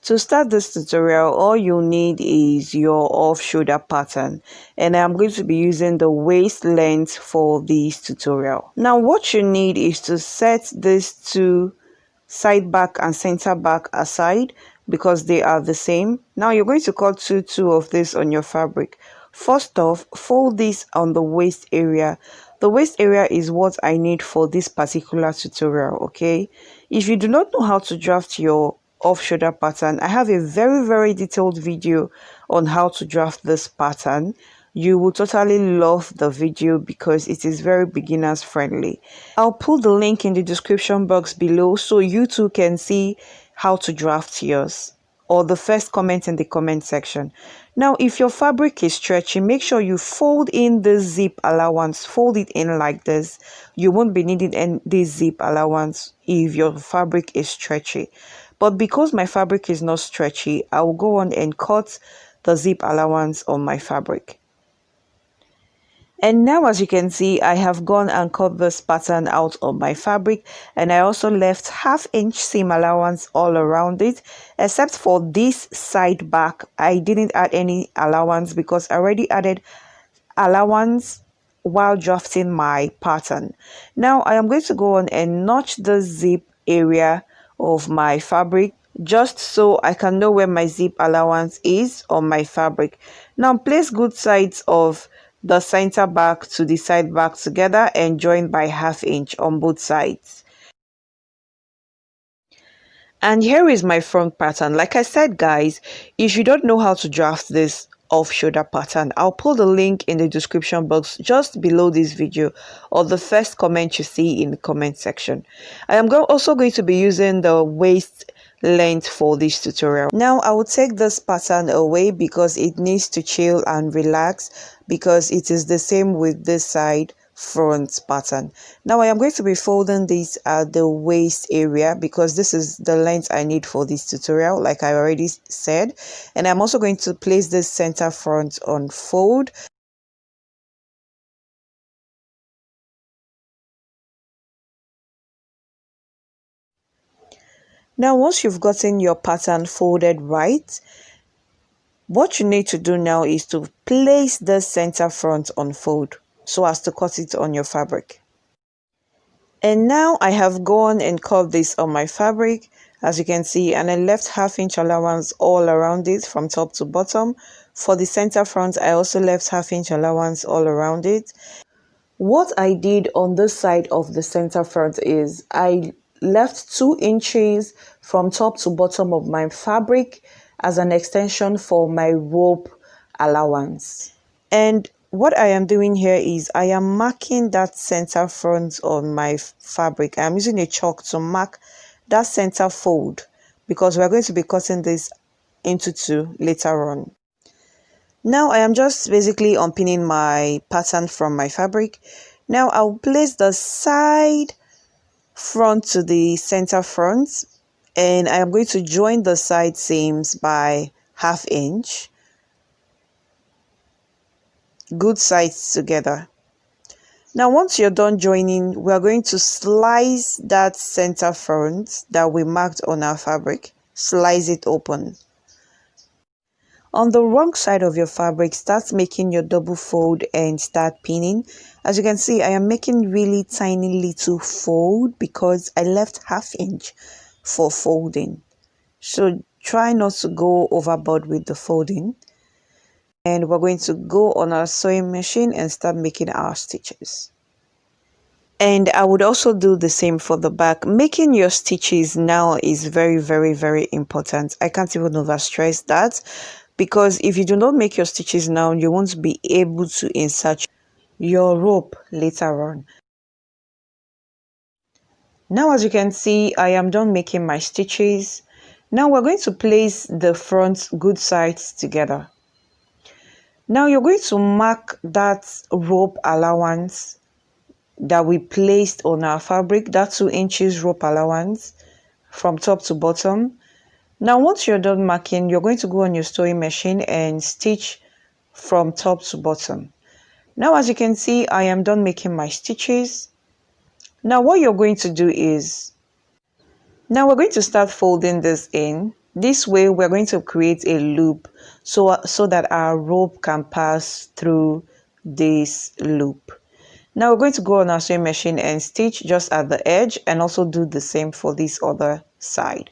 To start this tutorial, all you need is your off-shoulder pattern, and I'm going to be using the waist length for this tutorial. Now what you need is to set these two side back and center back aside because they are the same. Now you're going to cut two of this on your fabric. First off, fold this on the waist area. The waist area is what I need for this particular tutorial, okay? If you do not know how to draft your off-shoulder pattern, I have a very detailed video on how to draft this pattern. You will totally love the video because it is very beginners friendly. I'll put the link in the description box below so you too can see how to draft yours, or the first comment in the comment section. Now if your fabric is stretchy, make sure you fold in the zip allowance. Fold it in like this. You won't be needing this zip allowance if your fabric is stretchy. But because my fabric is not stretchy, I will go on and cut the zip allowance on my fabric. And now as you can see, I have gone and cut this pattern out of my fabric, and I also left 1/2 inch seam allowance all around it, except for this side back. I didn't add any allowance because I already added allowance while drafting my pattern. Now I am going to go on and notch the zip area of my fabric just so I can know where my zip allowance is on my fabric. Now place good sides of the center back to the side back together and join by 1/2 inch on both sides. And here is my front pattern. Like I said guys, if you don't know how to draft this off-shoulder pattern, I'll put the link in the description box just below this video, or the first comment you see in the comment section. I am also going to be using the waist length for this tutorial. Now I will take this pattern away because it needs to chill and relax, because it is the same with this side front pattern. Now I am going to be folding this at the waist area because this is the length I need for this tutorial, like I already said. And I'm also going to place this center front on fold. Now once you've gotten your pattern folded right, what you need to do now is to place the center front on fold so as to cut it on your fabric. And now I have gone and cut this on my fabric, as you can see, and I left 1/2 inch allowance all around it from top to bottom. For the center front, I also left 1/2 inch allowance all around it. What I did on this side of the center front is I left 2 inches from top to bottom of my fabric as an extension for my rope allowance. And what I am doing here is I am marking that center front on my fabric. I'm using a chalk to mark that center fold because we're going to be cutting this into 2 later on. Now I am just basically unpinning my pattern from my fabric. Now I'll place the side front to the center front, and I am going to join the side seams by 1/2 inch. Good sides together. Now once you're done joining, we're going to slice that center front that we marked on our fabric. Slice it open. On the wrong side of your fabric, start making your double fold and start pinning. As you can see, I am making really tiny little fold because I left 1/2 inch for folding. So try not to go overboard with the folding. And we're going to go on our sewing machine and start making our stitches. And I would also do the same for the back. Making your stitches now is very important. I can't even overstress that, because if you do not make your stitches now, you won't be able to insert your rope later on. Now as you can see, I am done making my stitches. Now we're going to place the front good sides together. Now you're going to mark that rope allowance that we placed on our fabric, that 2 inches rope allowance from top to bottom. Now once you're done marking, you're going to go on your sewing machine and stitch from top to bottom. Now as you can see, I am done making my stitches. Now what you're going to do is, now we're going to start folding this in. This way we're going to create a loop so that our rope can pass through this loop. Now we're going to go on our sewing machine and stitch just at the edge, and also do the same for this other side.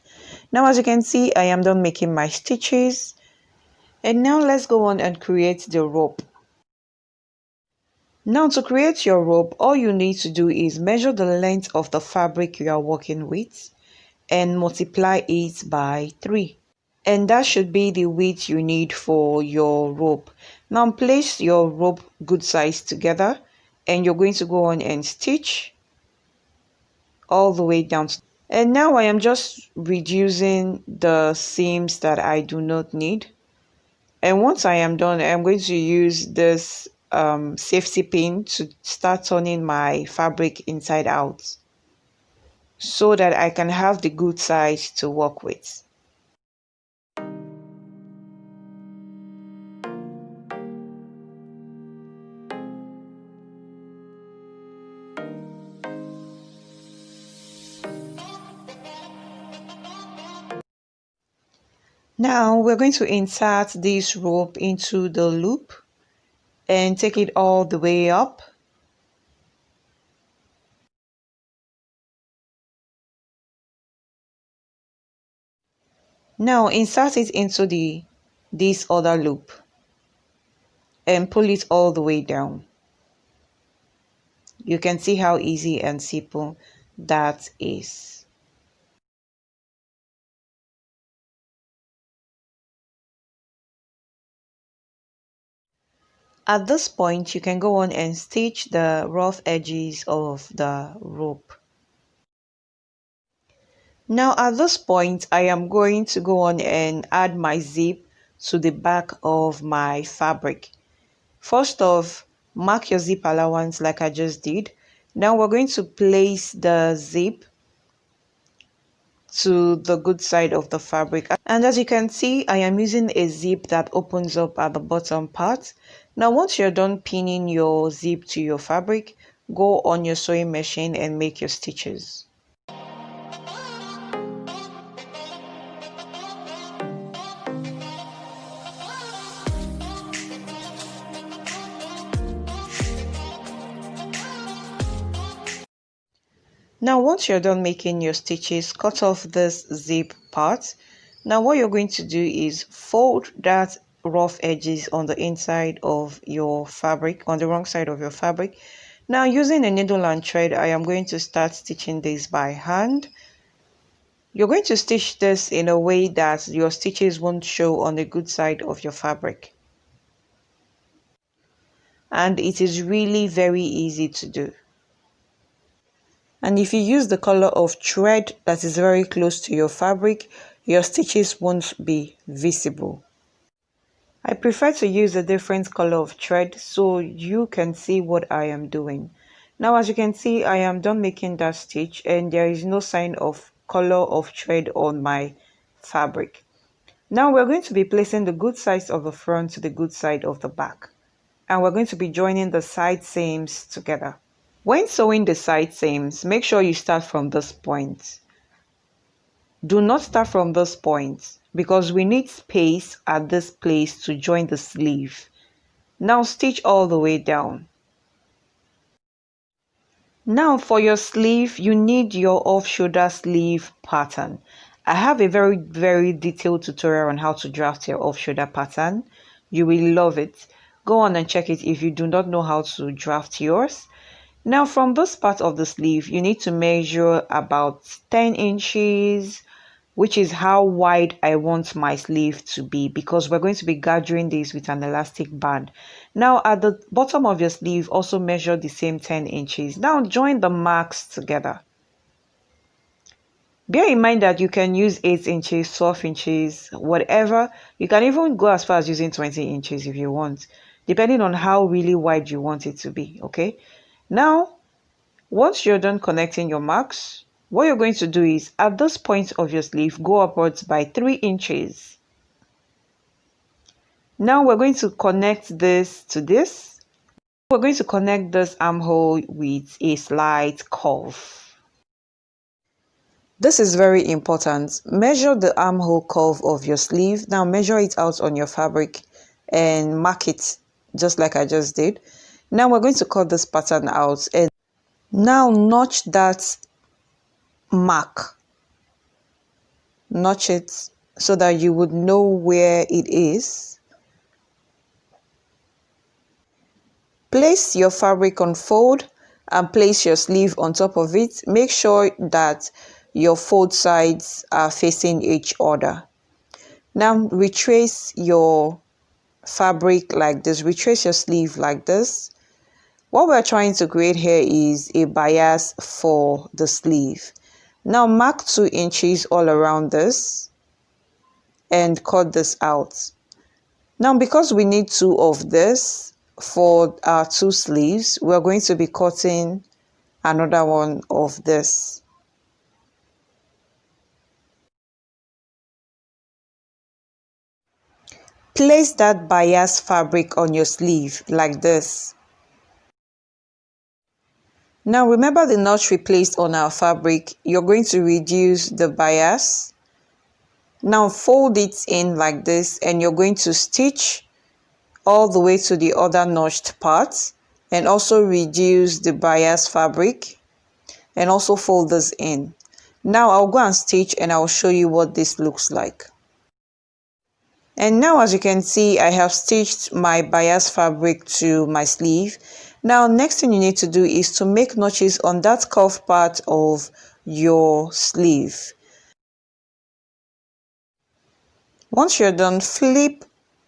Now as you can see, I am done making my stitches, and now let's go on and create the rope. Now to create your rope, all you need to do is measure the length of the fabric you are working with and multiply it by 3. And that should be the width you need for your rope. Now place your rope good size together, and you're going to go on and stitch all the way down. And now I am just reducing the seams that I do not need. And once I am done, I'm going to use this safety pin to start turning my fabric inside out so that I can have the good size to work with. Now we're going to insert this rope into the loop and take it all the way up. Now insert it into this other loop and pull it all the way down. You can see how easy and simple that is. At this point, you can go on and stitch the rough edges of the rope. Now at this point, I am going to go on and add my zip to the back of my fabric. First off, mark your zip allowance like I just did. Now we're going to place the zip to the good side of the fabric, and as you can see, I am using a zip that opens up at the bottom part. Now once you're done pinning your zip to your fabric, go on your sewing machine and make your stitches. Now once you're done making your stitches, cut off this zip part. Now what you're going to do is fold that rough edges on the inside of your fabric, on the wrong side of your fabric. Now using a needle and thread, I am going to start stitching this by hand. You're going to stitch this in a way that your stitches won't show on the good side of your fabric. And it is really very easy to do. And if you use the color of thread that is very close to your fabric, your stitches won't be visible. I prefer to use a different color of thread so you can see what I am doing. Now as you can see, I am done making that stitch and there is no sign of color of thread on my fabric. Now we're going to be placing the good sides of the front to the good side of the back. And we're going to be joining the side seams together. When sewing the side seams, make sure you start from this point. Do not start from this point because we need space at this place to join the sleeve. Now stitch all the way down. Now for your sleeve, you need your off-shoulder sleeve pattern. I have a very detailed tutorial on how to draft your off-shoulder pattern. You will love it. Go on and check it if you do not know how to draft yours. Now from this part of the sleeve, you need to measure about 10 inches, which is how wide I want my sleeve to be because we're going to be gathering this with an elastic band. Now at the bottom of your sleeve, also measure the same 10 inches. Now join the marks together. Bear in mind that you can use 8 inches, 12 inches, whatever. You can even go as far as using 20 inches if you want, depending on how really wide you want it to be, okay? Now, once you're done connecting your marks, what you're going to do is, at this point of your sleeve, go upwards by 3 inches. Now we're going to connect this to this. We're going to connect this armhole with a slight curve. This is very important. Measure the armhole curve of your sleeve. Now measure it out on your fabric and mark it just like I just did. Now we're going to cut this pattern out and now notch that mark. Notch it so that you would know where it is. Place your fabric on fold and place your sleeve on top of it. Make sure that your fold sides are facing each other. Now retrace your fabric like this. Retrace your sleeve like this. What we're trying to create here is a bias for the sleeve. Now mark 2 inches all around this and cut this out. Now because we need 2 of this for our 2 sleeves, we're going to be cutting another one of this. Place that bias fabric on your sleeve like this. Now remember the notch we placed on our fabric. You're going to reduce the bias. Now fold it in like this and you're going to stitch all the way to the other notched part and also reduce the bias fabric and also fold this in. Now I'll go and stitch and I'll show you what this looks like. And now as you can see, I have stitched my bias fabric to my sleeve. Now next thing you need to do is to make notches on that curved part of your sleeve. Once you're done, flip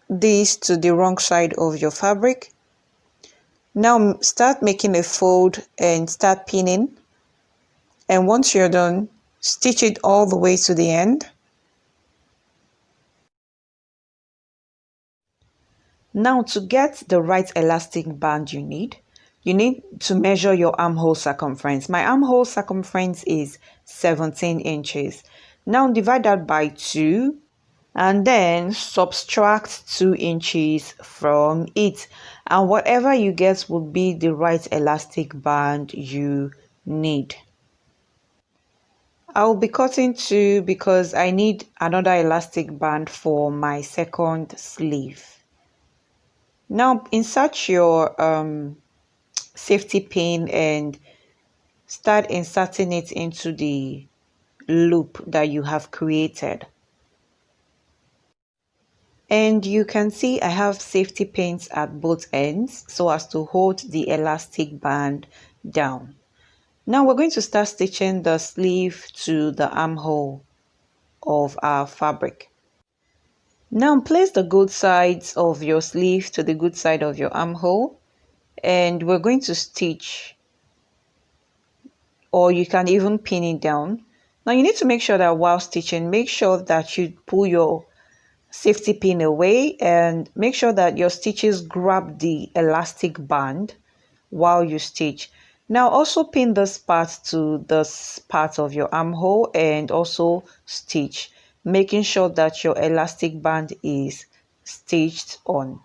this to the wrong side of your fabric. Now start making a fold and start pinning. And once you're done, stitch it all the way to the end. Now to get the right elastic band you need to measure your armhole circumference. My armhole circumference is 17 inches. Now divide that by 2 and then subtract 2 inches from it. And whatever you get will be the right elastic band you need. I'll be cutting 2 because I need another elastic band for my second sleeve. Now insert your safety pin and start inserting it into the loop that you have created. And you can see I have safety pins at both ends so as to hold the elastic band down. Now we're going to start stitching the sleeve to the armhole of our fabric. Now place the good sides of your sleeve to the good side of your armhole and we're going to stitch, or you can even pin it down. Now you need to make sure that while stitching, make sure that you pull your safety pin away and make sure that your stitches grab the elastic band while you stitch. Now also pin this part to this part of your armhole and also stitch, making sure that your elastic band is stitched on.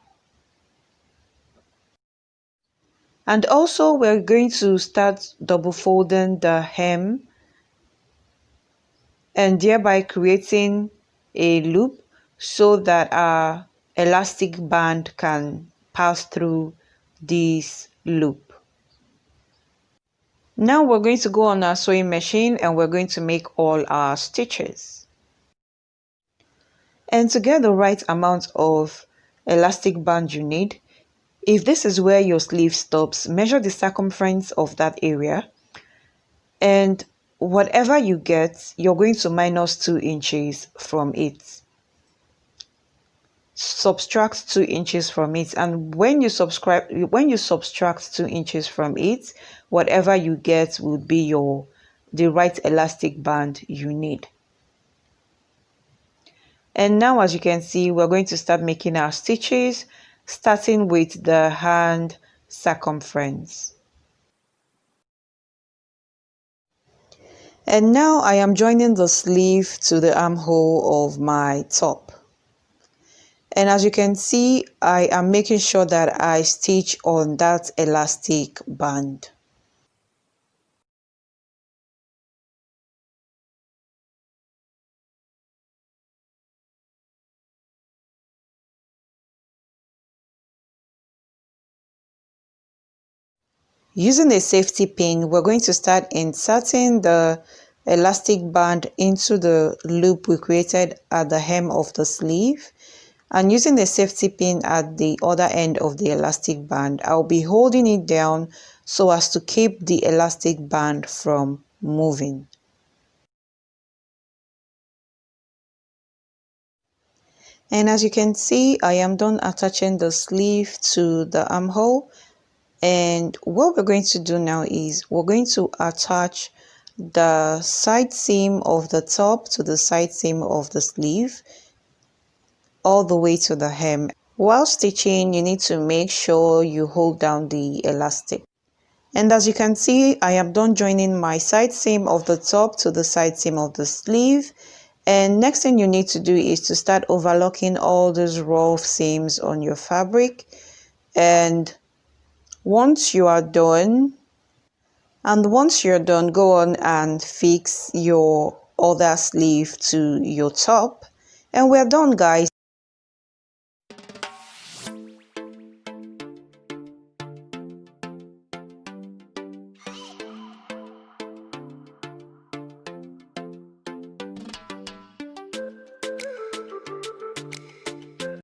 And also we're going to start double folding the hem and thereby creating a loop so that our elastic band can pass through this loop. Now we're going to go on our sewing machine and we're going to make all our stitches. And to get the right amount of elastic band you need, if this is where your sleeve stops, measure the circumference of that area and whatever you get, you're going to minus 2 inches from it. Subtract 2 inches from it, and when you subtract 2 inches from it, whatever you get will be the right elastic band you need. And now as you can see, we're going to start making our stitches, starting with the hand circumference. And now I am joining the sleeve to the armhole of my top. And as you can see, I am making sure that I stitch on that elastic band. Using a safety pin, we're going to start inserting the elastic band into the loop we created at the hem of the sleeve. And using the safety pin at the other end of the elastic band, I'll be holding it down so as to keep the elastic band from moving. And as you can see, I am done attaching the sleeve to the armhole. And what we're going to do now is we're going to attach the side seam of the top to the side seam of the sleeve all the way to the hem. While stitching, you need to make sure you hold down the elastic. And as you can see, I am done joining my side seam of the top to the side seam of the sleeve. And next thing you need to do is to start overlocking all those rough seams on your fabric. And once you're done, go on and fix your other sleeve to your top. And we're done, guys.